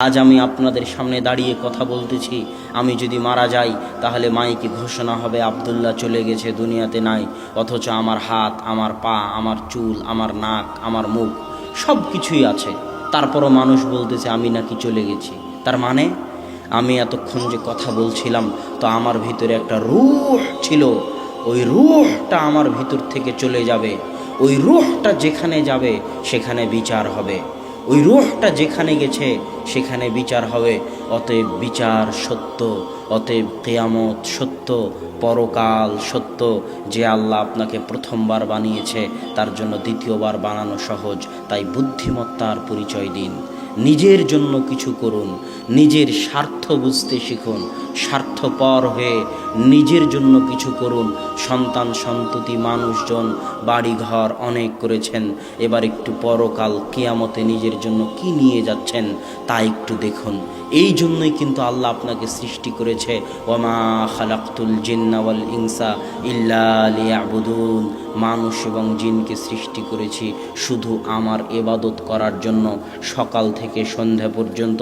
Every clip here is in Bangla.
আজ আমি আপনাদের সামনে দাঁড়িয়ে কথা বলতেছি। আমি যদি মারা যাই তাহলে মাইকে ঘোষণা হবে আব্দুল্লাহ চলে গেছে, দুনিয়াতে নাই। অথচ আমার হাত, আমার পা, আমার চুল, আমার নাক, আমার মুখ সব কিছুই আছে। তারপরও মানুষ বলতেছে আমি নাকি চলে গেছি। তার মানে আমি এতক্ষণ যে কথা বলছিলাম, তো আমার ভিতরে একটা রূহ ছিল। ওই রূহটা আমার ভিতর থেকে চলে যাবে। ওই রূহটা যেখানে যাবে সেখানে বিচার হবে। ওই রূহটা যেখানে গেছে সেখানে বিচার হবে। অতএব বিচার সত্য, অতএব কিয়ামত সত্য, পরকাল সত্য। যে আল্লাহ আপনাকে প্রথমবার বানিয়েছে তার জন্য দ্বিতীয়বার বানানো সহজ। তাই বুদ্ধিমত্তার পরিচয় দিন, নিজের জন্য কিছু করুন, নিজের স্বার্থ বুঝতে শিখুন, স্বার্থপর হয়ে নিজের জন্য কিছু করুন। সন্তান সন্ততি মানুষজন বাড়িঘর অনেক করেছেন, এবার একটু পরকাল কিয়ামতে নিজের জন্য কি নিয়ে যাচ্ছেন তা একটু দেখুন। এই জন্যই কিন্তু আল্লাহ আপনাকে সৃষ্টি করেছে, ওয়ামা খালাকতুল জিন্না ওয়াল ইনসা ইল্লা লিয়াবুদুন। মানুষ এবং জিনকে সৃষ্টি করেছি শুধু আমার ইবাদত করার জন্য। সকাল থেকে সন্ধ্যা পর্যন্ত,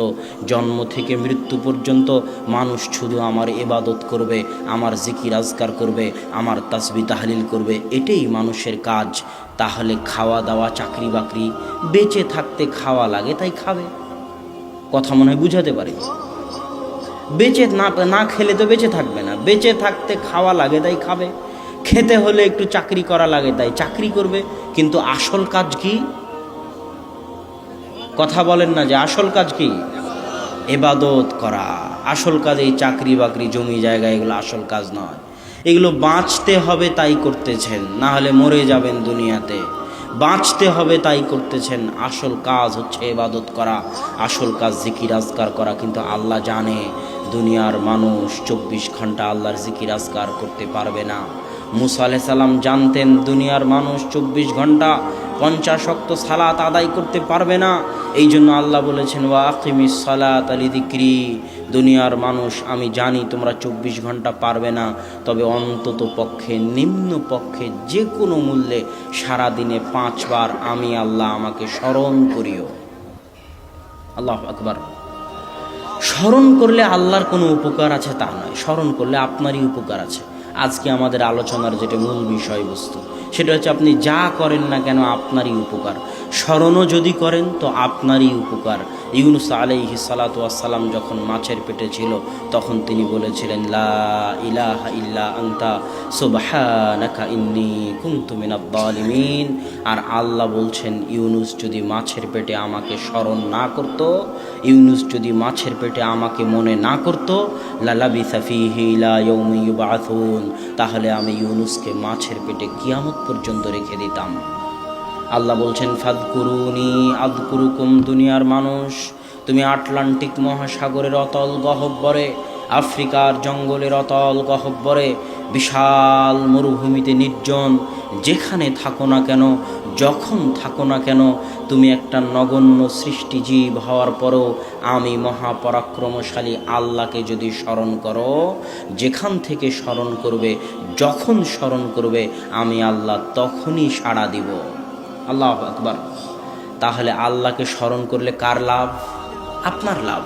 জন্ম থেকে মৃত্যু পর্যন্ত মানুষ শুধু আমার ইবাদত করবে, আমার জিকির আজকার করবে, আমার তাসবিহ তাহলিল করবে। এটাই মানুষের কাজ। তাহলে খাওয়া দাওয়া, চাকরি বাকরি, বেঁচে থাকতে খাওয়া লাগে তাই খাবে। কথা মনে হয় বুঝাতে পারি? বেঁচে না খেলে তো বেঁচে থাকবে না। বেঁচে থাকতে খাওয়া লাগে তাই খাবে। খেতে হলে একটু চাকরি করা লাগে তাই চাকরি করবে। কিন্তু আসল কাজ কি? কথা বলেন না যে আসল কাজ কি? ইবাদত করা। আসল কাজ এই চাকরি বাকরি, জমি জায়গা, এগুলো আসল কাজ নয়। এগুলো বাঁচতে হবে তাই করতেছেন, না হলে মরে যাবেন দুনিয়াতে। বাঁচতে হবে তাই করতেছেন। আসল কাজ হচ্ছে ইবাদত করা, আসল কাজ জিকির আজকার করা। কিন্তু আল্লাহ জানে দুনিয়ার মানুষ 24 ঘন্টা আল্লাহর জিকির আজকার করতে পারবে না। মুসা আলাইহিস সালাম জানতেন দুনিয়ার মানুষ 24 ঘন্টা 50 ওয়াক্ত সালাত আদায় করতে পারবে না। এই জন্য আল্লাহ বলেছেন ওয়া আকিমিস সালাতা লিযিকরি। দুনিয়ার মানুষ আমি জানি তোমরা 24 ঘন্টা পারবে না, তবে অন্তত পক্ষে, নিম্ন পক্ষে, যে কোনো মূল্যে সারাদিনে 5 বার আমি আল্লাহ আমাকে স্মরণ করিও। আল্লাহু আকবার। স্মরণ করলে আল্লাহর কোনো উপকার আছে তা নয়, স্মরণ করলে আপনারই উপকার আছে। আজকে আমাদের আলোচনার যেটা মূল বিষয়বস্তু, সেটা হচ্ছে আপনি যা করেন না কেন আপনারই উপকার। স্মরণও যদি করেন তো আপনারই উপকার। ইউনুস আলাইহিস সালাতু ওয়াস সালাম যখন মাছের পেটে ছিল তখন তিনি বলেছিলেন লা ইলাহা ইল্লা আনতা সুবহানাকা ইন্নী কুনতু মিনাজ জালিমিন। আর আল্লাহ বলছেন ইউনুস যদি মাছের পেটে আমাকে স্মরণ না করত, ইউনুস যদি মাছের পেটে আমাকে মনে না করত, লালাবিসা ফীহি ইলা ইয়াউমি ইউবআসুন, তাহলে আমি ইউনুসকে মাছের পেটে কিয়ামত পর্যন্ত রেখে দিতাম। আল্লাহ বলছেন ফাযকুরুনি আযকুরুকুম। দুনিয়ার মানুষ, তুমি আটলান্টিক মহাসাগরের অতল গহ্বরে, আফ্রিকার জঙ্গলের অতল গহ্বরে, বিশাল মরুভূমিতে নির্জন যেখানে থাকো না কেন, যখন থাকো না কেন, তুমি একটা নগণ্য সৃষ্টিজীব হওয়ার পরও আমি মহাপরাক্রমশালী আল্লাহকে যদি স্মরণ করো, যেখান থেকে স্মরণ করবে, যখন স্মরণ করবে, আমি আল্লাহ তখনই সাড়া দিব। আল্লাহু আকবার। তাহলে আল্লাহকে স্মরণ করলে কার লাভ? আপনার লাভ।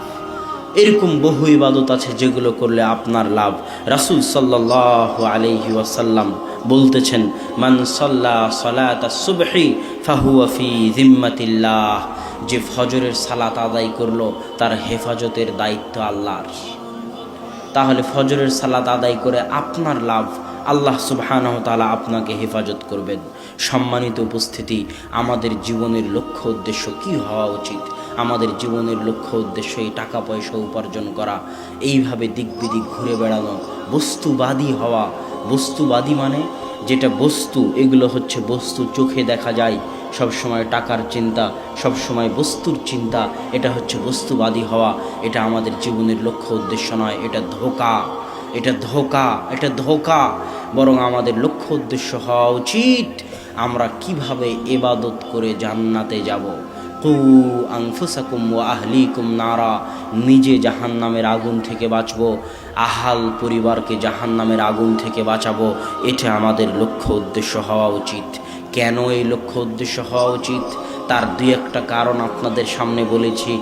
এরকম বহু ইবাদত আছে যেগুলো করলে আপনার লাভ। রাসূল সাল্লাল্লাহু আলাইহি ওয়াসাল্লাম বলতেছেন মান সাল্লা সালাতাস সুবহি ফাহুয়া ফি জিম্মাতিল্লাহ। যে ফজরের সালাত আদায় করলো তার হেফাজতের দায়িত্ব আল্লাহর। তাহলে ফজরের সালাত আদায় করে আপনার লাভ, আল্লাহ সুবহানাহু ওয়া তাআলা আপনাকে হেফাজত করবেন। সম্মানিত উপস্থিতি, আমাদের জীবনের লক্ষ্য উদ্দেশ্য কি হওয়া উচিত? আমাদের জীবনের লক্ষ্য উদ্দেশ্য এই টাকা পয়সা উপার্জন করা, এইভাবে দিক বিদিক ঘুরে বেড়ানো, বস্তুবাদী হওয়া। বস্তুবাদী মানে যেটা বস্তু, এগুলো হচ্ছে বস্তু, চোখে দেখা যায়, সব সময় টাকার চিন্তা, সব সময় বস্তুর চিন্তা, এটা হচ্ছে বস্তুবাদী হওয়া। এটা আমাদের জীবনের লক্ষ্য উদ্দেশ্য নয়, এটা ধোঁকা, এটা ধোঁকা, এটা ধোঁকা। বরং আমাদের লক্ষ্য উদ্দেশ্য হওয়া উচিত আমরা কিভাবে ইবাদত করে জান্নাতে যাব। কু আনফুসাকুম ওয়া আহলিকুম নারা। নিজে জাহান্নামের আগুন থেকে বাঁচবো, আহাল পরিবারকে জাহান্নামের আগুন থেকে বাঁচাবো। এটা আমাদের লক্ষ্য উদ্দেশ্য হওয়া উচিত। কেন এই লক্ষ্য উদ্দেশ্য হওয়া উচিত তার দুই একটা কারণ আপনাদের সামনে বলেছি।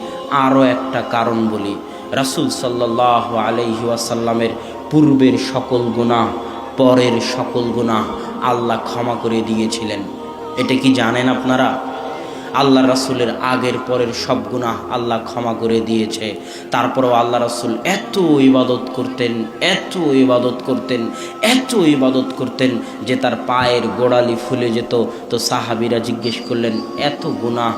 আরও একটা কারণ বলি, রাসূল সাল্লাল্লাহু আলাইহি ওয়াসাল্লামের পূর্বের সকল গুনাহ, পরের সকল গুনাহ আল্লাহ ক্ষমা করে দিয়েছিলেন। এটা কি জানেন আপনারা? আল্লাহ রাসূলের আগের পরের সব গুনাহ আল্লাহ ক্ষমা করে দিয়েছে। তারপরেও আল্লাহ রাসূল এত ইবাদত করতেন, এত ইবাদত করতেন, এত ইবাদত করতেন যে তার পায়ের গোড়ালি ফুলে যেত। তো সাহাবীরা জিজ্ঞেস করলেন, এত গুনাহ,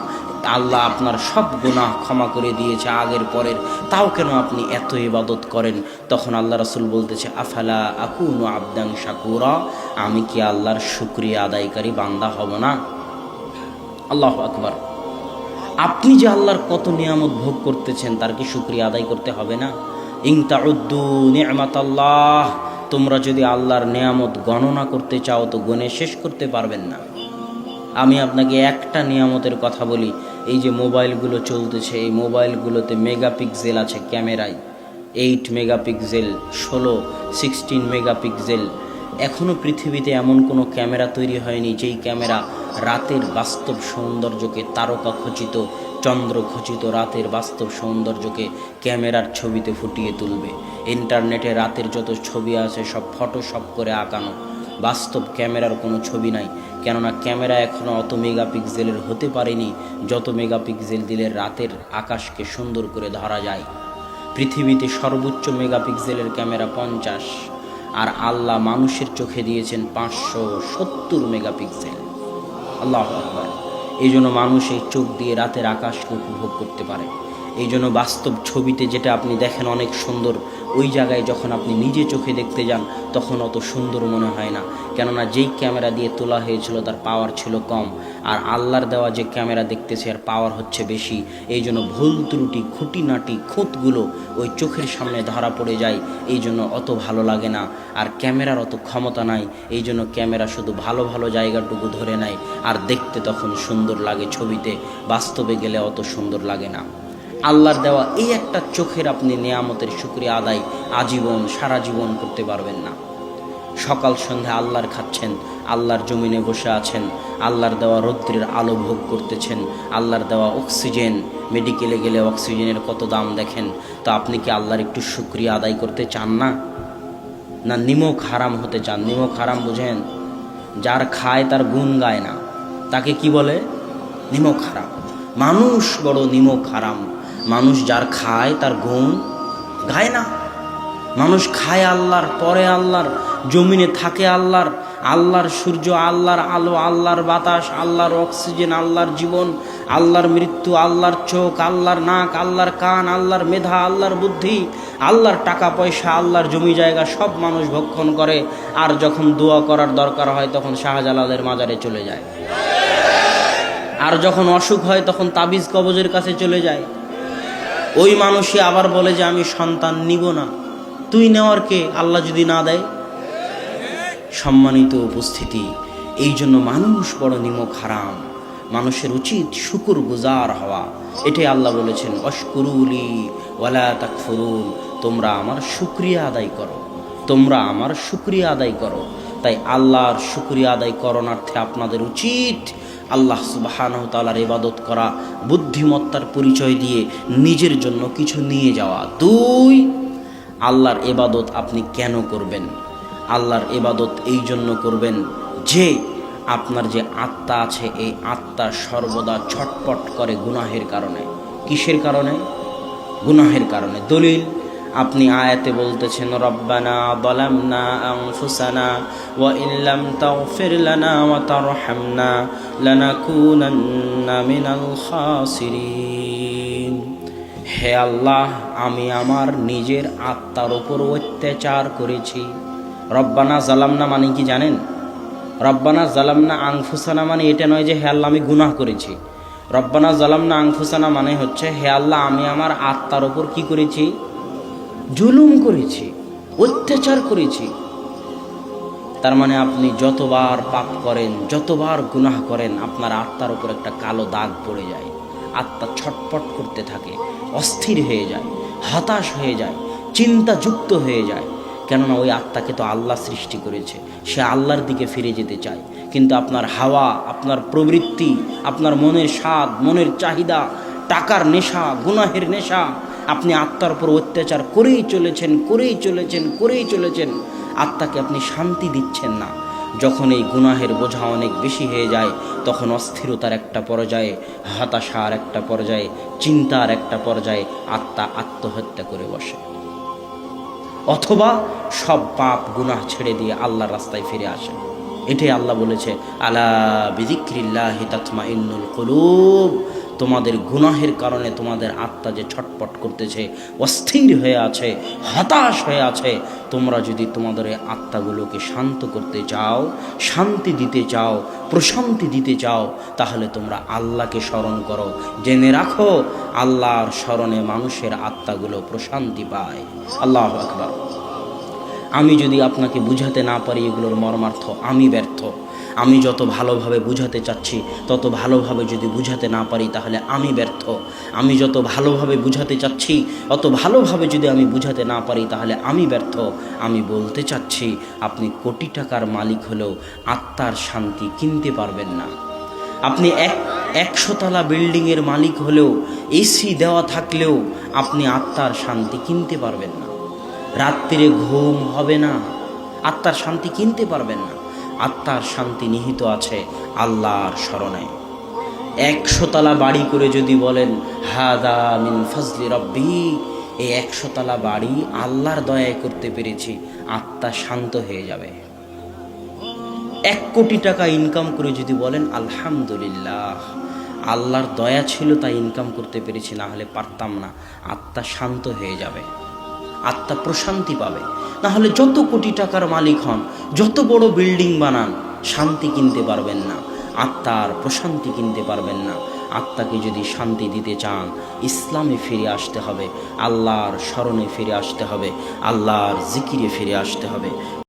আল্লাহ আপনার সব গুনাহ ক্ষমা করে দিয়েছে আগের পরের, তাও কেন আপনি এত ইবাদত করেন? তখন আল্লাহ রাসূল বলতেছে, আফালা আকুনু আবদান শাকুরা, আমি কি আল্লাহর শুকরিয়া আদায়কারী বান্দা হব না? আল্লাহু আকবার। আপনি যে আল্লাহর কত নিয়ামত ভোগ করতেছেন, তার কি শুকরিয়া আদায় করতে হবে না? ইন তাউদ্দু নি'মাতাল্লাহ, তোমরা যদি আল্লাহর নিয়ামত গণনা করতে চাও তো গুণে শেষ করতে পারবেন না। আমি আপনাকে একটা নিয়ামতের কথা বলি, এই যে মোবাইলগুলো চলতেছে, এই মোবাইলগুলোতে মেগাপিক্সেল আছে ক্যামেরায়, 8 মেগাপিক্সেল, 16 মেগাপিক্সেল। এখনও পৃথিবীতে এমন কোনো ক্যামেরা তৈরি হয়নি যেই ক্যামেরা রাতের বাস্তব সৌন্দর্যকে, তারকা খচিত, চন্দ্র খচিত রাতের বাস্তব সৌন্দর্যকে ক্যামেরার ছবিতে ফুটিয়ে তুলবে। ইন্টারনেটে রাতের যত ছবি আছে সব ফটোশপ করে আঁকানো, বাস্তব ক্যামেরার কোনো ছবি নাই। কেননা ক্যামেরা এখনও অত মেগাপিক্সেলের হতে পারেনি যত মেগাপিক্সেল দিলে রাতের আকাশকে সুন্দর করে ধরা যায়। পৃথিবীতে সর্বোচ্চ মেগাপিক্সেলের ক্যামেরা 50, আর আল্লাহ মানুষের চোখে দিয়েছেন 570 মেগাপিক্সেল। আল্লাহু আকবার। এই জন্য মানুষ এই চোখ দিয়ে রাতের আকাশকে উপভোগ করতে পারে। এই জন্য বাস্তব ছবিতে যেটা আপনি দেখেন অনেক সুন্দর, ওই জায়গায় যখন আপনি নিজে চোখে দেখতে যান তখন অত সুন্দর মনে হয় না। কেননা যেই ক্যামেরা দিয়ে তোলা হয়েছিল তার পাওয়ার ছিল কম, আর আল্লাহর দেওয়া যে ক্যামেরা দেখতেছে আর পাওয়ার হচ্ছে বেশি। এই জন্য ভুল ত্রুটি, খুঁটিনাটি, খুঁতগুলো ওই চোখের সামনে ধরা পড়ে যায়, এই জন্য অত ভালো লাগে না। আর ক্যামেরার অত ক্ষমতা নাই, এই জন্য ক্যামেরা শুধু ভালো ভালো জায়গাটুকু ধরে নেয়, আর দেখতে তখন সুন্দর লাগে ছবিতে, বাস্তবে গেলে অত সুন্দর লাগে না। আল্লাহর দেওয়া এই একটা চোখের আপনি নেয়ামতের শুকরিয়া আদায় আজীবন, সারা জীবন করতে পারবেন না। সকাল সন্ধ্যা আল্লাহর খাচ্ছেন, আল্লাহর জমিনে বসে আছেন, আল্লাহর দেওয়া রৌদ্রের আলো ভোগ করতেছেন, আল্লাহর দেওয়া অক্সিজেন, মেডিকেলে গেলে অক্সিজেনের কত দাম দেখেন। তো আপনি কি আল্লাহর একটু শুকরিয়া আদায় করতে চান না? না নিমক হারাম হতে চান? নিমক হারাম বুঝেন? যার খায় তার গুণ গায় না, তাকে কি বলে? নিমক হারাম। মানুষ বড় নিমক হারাম। মানুষ যার খায় তার গুণ গায় না। মানুষ খায় আল্লাহর, পরে আল্লাহর, জমিনে থাকে আল্লাহর, আল্লাহর সূর্য, আল্লাহর আলো, আল্লাহর বাতাস, আল্লাহর অক্সিজেন, আল্লাহর জীবন, আল্লাহর মৃত্যু, আল্লাহর চোখ, আল্লাহর নাক, আল্লাহর কান, আল্লাহর মেধা, আল্লাহর বুদ্ধি, আল্লাহর টাকা পয়সা, আল্লাহর জমি জায়গা সব মানুষ ভক্ষণ করে। আর যখন দোয়া করার দরকার হয় তখন শাহজালালের মাজারে চলে যায়, আর যখন অসুখ হয় তখন তাবিজ কবজের কাছে চলে যায়। ওই মানুষই আবার বলে যে আমি সন্তান নিব না। তুই নেওয়ার কে, আল্লাহ যদি না দেয়? সম্মানিত উপস্থিতি, এই জন্য মানুষ বড় নিমক হারাম। মানুষের উচিত শুকর গুজার হওয়া। এটাই আল্লাহ বলেছেন, অশকুরুলি ওয়ালা তাকফুরুন, তোমরা আমার শুকরিয়া আদায় করো, তোমরা আমার শুকরিয়া আদায় করো। তাই আল্লাহর শুকরিয়া আদায় করণার্থে আপনাদের উচিত আল্লাহ সুবহানাহু ওয়া তাআলার ইবাদত করা, বুদ্ধিমত্তার পরিচয় দিয়ে নিজের জন্য কিছু নিয়ে যাওয়া। 2, আল্লাহর ইবাদত আপনি কেন করবেন? আল্লাহর ইবাদত এই জন্য করবেন যে আপনার যে আত্মা আছে, এই আত্মা সর্বদা ছটপট করে গুনাহের কারণে। কিসের কারণে? গুনাহের কারণে। দলিল, আপনি আয়াতে বলতেছেন, রব্বানা যালামনা আনফুসানা ওয়া ইল্লাম তাগফির লানা ওয়া তারহামনা লানাকুনান্না মিনাল খাসিরিন। হে আল্লাহ, আমি আমার নিজের আত্মার উপর অত্যাচার করেছি। রব্বানা জালামনা মানে কি জানেন? রব্বানা জালামনা আনফুসানা মানে এটা নয় যে হে আল্লাহ আমি গুনাহ করেছি। রব্বানা জালামনা আনফুসানা মানে হচ্ছে, হে আল্লাহ আমি আমার আত্মার উপর কি করেছি? জুলুম করেছি, অত্যাচার করেছি। তার মানে আপনি যতবার পাপ করেন, যতবার গুনাহ করেন, আপনার আত্মার উপর একটা কালো দাগ পড়ে যায়। আত্মা ছটপট করতে থাকে, অস্থির হয়ে যায়, হতাশ হয়ে যায়, চিন্তাযুক্ত হয়ে যায়। কেননা ওই আত্মাকে তো আল্লাহ সৃষ্টি করেছে, সে আল্লাহর দিকে ফিরে যেতে চায়। কিন্তু আপনার হাওয়া, আপনার প্রবৃত্তি, আপনার মনের স্বাদ, মনের চাহিদা, টাকার নেশা, গুনাহের নেশা, আপনি আত্মার উপর অত্যাচার করেই চলেছেন, আত্মাকে আপনি শান্তি দিচ্ছেন না। যখন এই গুনাহের বোঝা অনেক বেশি হয়ে যায়, তখন অস্থিরতার একটা পর্যায়ে, হতাশার একটা পর্যায়ে, চিন্তার একটা পর্যায়ে আত্মা আত্মহত্যা করে বসে, অথবা সব পাপ গুনাহ ছেড়ে দিয়ে আল্লাহর রাস্তায় ফিরে আসে। এটাই আল্লাহ বলেছে, আলা বিযিক্রিল্লাহি তাতমাইন্নুল কুলুব। তোমাদের গুনাহের কারণে তোমাদের আত্মা যে ছটপট করতেছে, অস্থির হয়ে আছে, হতাশ হয়ে আছে, তোমরা যদি তোমাদের এই আত্মাগুলোকে শান্ত করতে চাও, শান্তি দিতে চাও, প্রশান্তি দিতে চাও, তাহলে তোমরা আল্লাহকে স্মরণ করো। জেনে রাখো, আল্লাহর স্মরণে মানুষের আত্মাগুলো প্রশান্তি পায়। আল্লাহু আকবার। আমি যদি আপনাকে বুঝাতে না পারি এগুলোর মর্মার্থ, আমি ব্যর্থ। আমি যত ভালোভাবে বুঝাতে চাচ্ছি তত ভালোভাবে যদি বুঝাতে না পারি তাহলে আমি ব্যর্থ। আমি যত ভালোভাবে বুঝাতে চাচ্ছি অত ভালোভাবে যদি আমি বুঝাতে না পারি তাহলে আমি ব্যর্থ। আমি বলতে চাচ্ছি, আপনি কোটি টাকার মালিক হলেও আত্মার শান্তি কিনতে পারবেন না। আপনি 100 তলা বিল্ডিংয়ের মালিক হলেও, এসি দেওয়া থাকলেও আপনি আত্মার শান্তি কিনতে পারবেন না। রাত্রিরে ঘুম হবে না, আত্মার শান্তি কিনতে পারবেন না। আত্মার শান্তি নিহিত আছে আল্লাহর স্মরণে। 100 তলা বাড়ি করে যদি বলেন হাদা মিন ফজলি রব্বি, এই 100 তলা বাড়ি আল্লাহর দয়ায় করতে পেরেছি, আত্মা শান্ত হয়ে যাবে। 1 কোটি টাকা ইনকাম করে যদি বলেন আলহামদুলিল্লাহ, আল্লাহর দয়া ছিল তাই ইনকাম করতে পেরেছি, না হলে পারতাম না, আত্মা শান্ত হয়ে যাবে, আত্মা প্রশান্তি পাবে। না হলে যত কোটি টাকার মালিক হন, যত বড় বিল্ডিং বানান, শান্তি কিনতে পারবেন না, আত্মার প্রশান্তি কিনতে পারবেন না। আত্মাকে যদি শান্তি দিতে চান, ইসলামে ফিরে আসতে হবে, আল্লাহর স্মরণে ফিরে আসতে হবে, আল্লাহর জিকিরে ফিরে আসতে হবে।